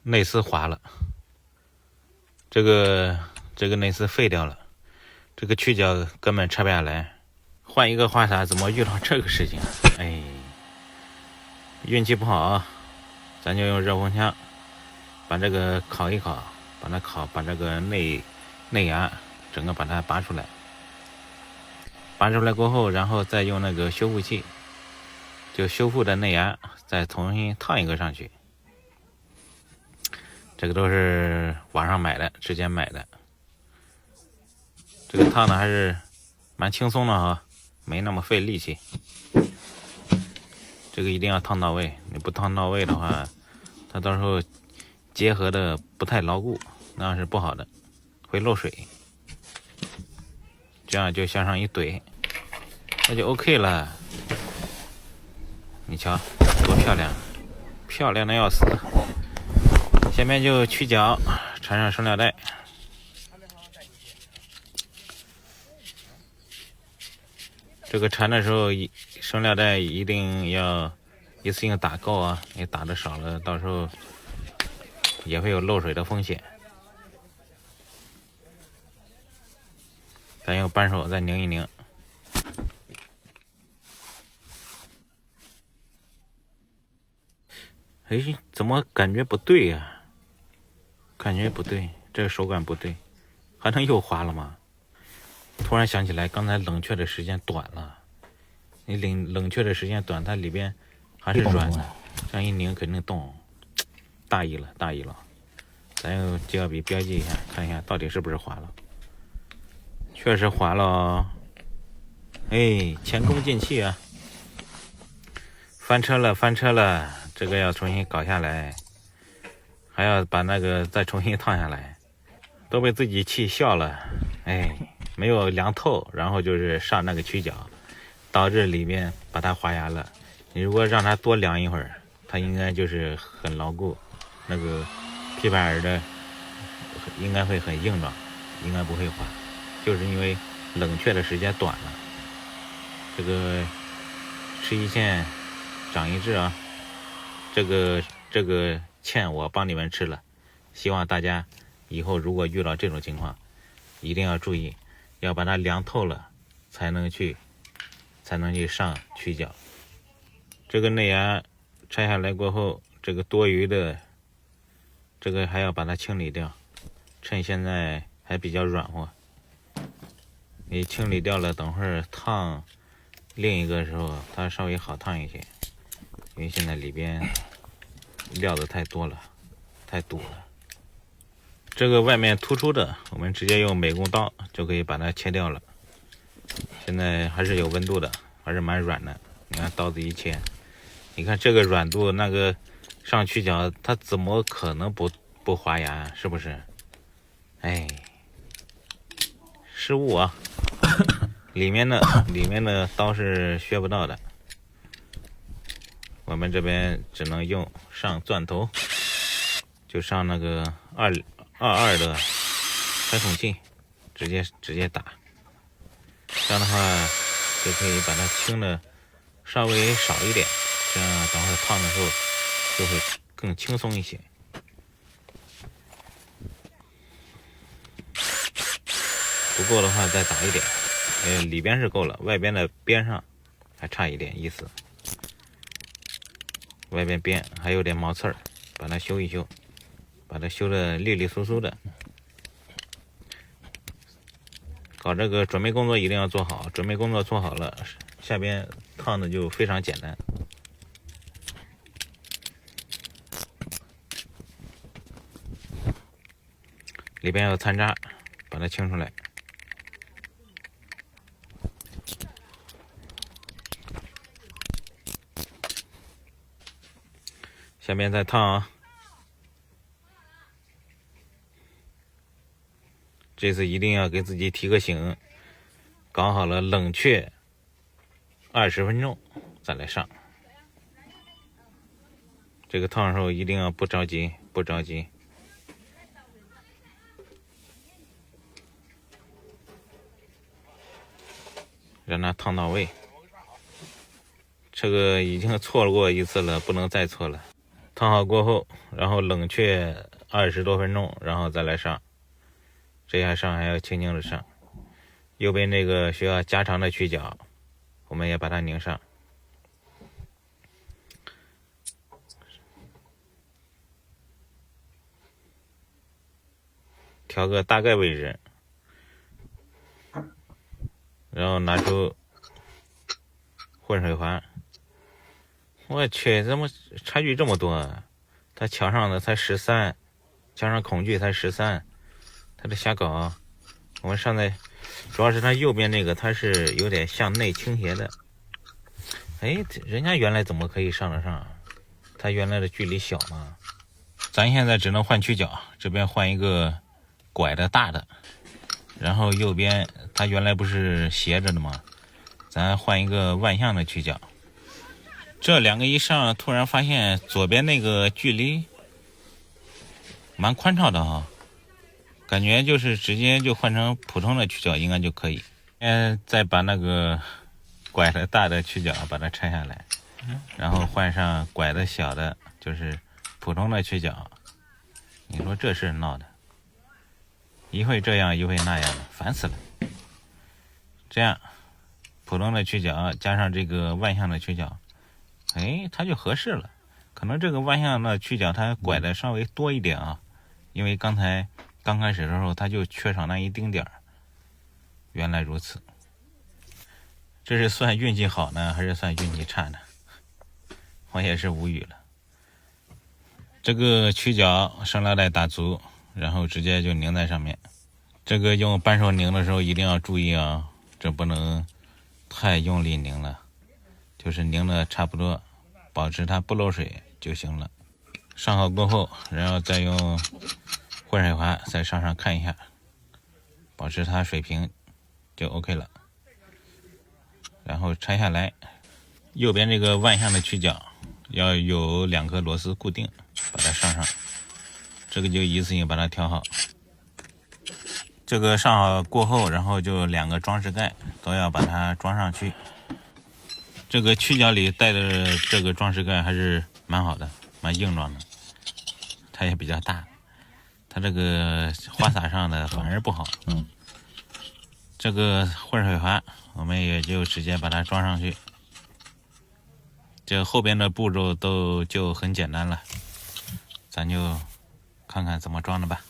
内丝滑了，这个内丝废掉了，这个曲角根本拆不下来。换一个花洒怎么遇到这个事情？哎，运气不好啊！咱就用热风枪把这个烤一烤，把这个内牙整个把它拔出来。拔出来过后，然后再用那个修复器，就修复的内牙再重新烫一个上去。这个都是网上买的，之前买的。这个烫的还是蛮轻松的啊，没那么费力气。这个一定要烫到位，你不烫到位的话，它到时候结合的不太牢固，那样是不好的，会漏水。这样就向上一怼，那就 OK 了。你瞧，多漂亮，漂亮的要死。下面就曲角，缠上绳料带。这个缠的时候，绳料带一定要一次性打够啊！你打的少了，到时候也会有漏水的风险。咱用扳手再拧一拧。哎，怎么感觉不对呀？感觉不对，这个手感不对，还能又滑了吗？突然想起来，刚才冷却的时间短了。你冷却的时间短，它里边还是软的，这样一拧肯定动。大意了。咱用记号笔标记一下，看一下到底是不是滑了。确实滑了哦。哎，前功尽弃啊！翻车了，这个要重新搞下来，还要把那个再重新烫下来，都被自己气笑了。哎，没有量透，然后就是上那个曲角，导致里面把它滑牙了。你如果让它多量一会儿，它应该就是很牢固，那个皮板儿的应该会很硬朗，应该不会滑，就是因为冷却的时间短了。这个吃一堑长一智啊，这个堑我帮你们吃了，希望大家以后如果遇到这种情况，一定要注意，要把它量透了，才能去上曲角。这个内牙拆下来过后，这个多余的这个还要把它清理掉，趁现在还比较软和。你清理掉了，等会儿烫另一个的时候，它稍微好烫一些，因为现在里边料子太多了，太堵了。这个外面突出的，我们直接用美工刀就可以把它切掉了。现在还是有温度的，还是蛮软的。你看刀子一切，你看这个软度，那个上曲角它怎么可能不滑牙？是不是？哎，失误啊！里面的刀是削不到的，我们这边只能用上钻头，就上那个22的传筒器，直接打，这样的话就可以把它清的稍微少一点，这样等会烫的时候就会更轻松一些。不够的话再打一点，里边是够了，外边的边上还差一点意思，外边边还有点毛刺儿，把它修一修，把它修的利利索索的。搞这个准备工作一定要做好，准备工作做好了，下边烫的就非常简单。里边有残渣，把它清出来。下面再烫啊！这次一定要给自己提个醒，搞好了冷却20分钟再来上。这个烫的时候一定要不着急，让它烫到位。这个已经错过一次了，不能再错了。烫好过后，然后冷却20多分钟，然后再来上。这下上还要轻轻的上。右边那个需要加长的曲角，我们也把它拧上。调个大概位置，然后拿出混水环。我去，怎么差距这么多啊？他墙上的才13，墙上孔距才13，他这瞎搞。我们上在主要是他右边那个，它是有点向内倾斜的。哎，人家原来怎么可以上得上？他原来的距离小嘛。咱现在只能换曲角，这边换一个拐的大的，然后右边它原来不是斜着的吗？咱换一个万向的曲角。这两个一上，突然发现左边那个距离蛮宽敞的啊，感觉就是直接就换成普通的曲角应该就可以。再把那个拐的大的曲角把它拆下来，然后换上拐的小的，就是普通的曲角。你说这事闹的，一会这样一会那样的，烦死了。这样普通的曲角加上这个万向的曲角，哎，它就合适了。可能这个万向的曲角它拐的稍微多一点啊，因为刚开始的时候它就缺少那一丁点儿。原来如此，这是算运气好呢，还是算运气差呢？我也是无语了。这个曲角生拉带打足，然后直接就拧在上面。这个用扳手拧的时候一定要注意啊，这不能太用力拧了，就是拧的差不多，保持它不漏水就行了。上好过后，然后再用混水环在上看一下，保持它水平就 OK 了。然后拆下来，右边这个万向的曲角要有2颗螺丝固定，把它上。这个就一次性把它调好。这个上好过后，然后就2个装饰盖都要把它装上去。这个曲角里带的这个装饰盖还是蛮好的，蛮硬朗的，它也比较大。它这个花洒上的反而不好。这个混水环我们也就直接把它装上去。这后边的步骤就很简单了，咱就看看怎么装的吧。